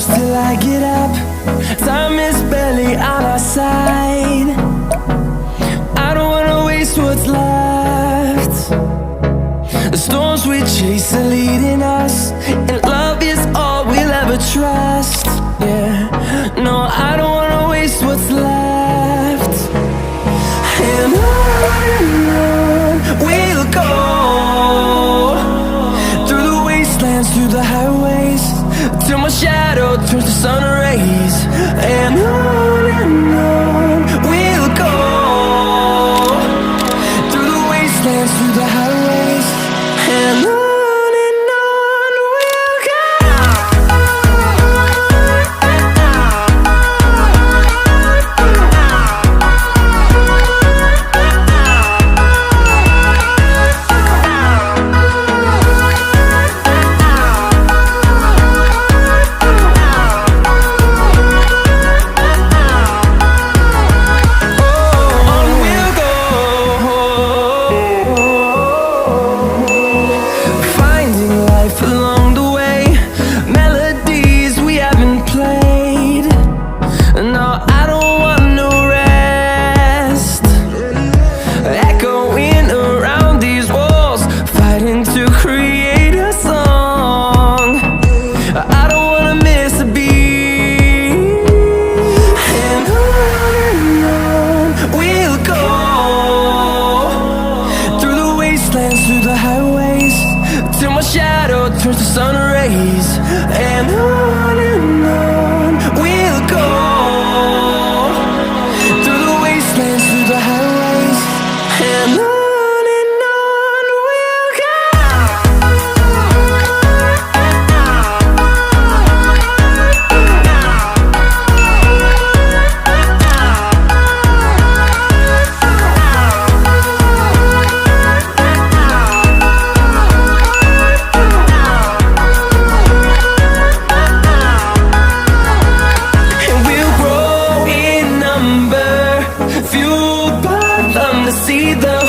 close till I get up. Time is barely on our side. I don't wanna waste what's left. The storms we chase are leading us, and love is all we'll ever trust. Yeah, no, I don't wanna waste what's left. And on we'll go, through the wastelands, through the highways, till my shadow turns to sun rays. And on we'll go, through the wastelands, through the highways, and on we'll go. Along the way, melodies we haven't played. No, I don't want no rest. Echoing around these walls, fighting to create a song. I don't wanna miss a beat. And on we'll go, through the wastelands, through the highways, till my shadow turns to sun rays. And on we'll go, through the wastelands, through the highways, and on we'll go. Fueled by them to see the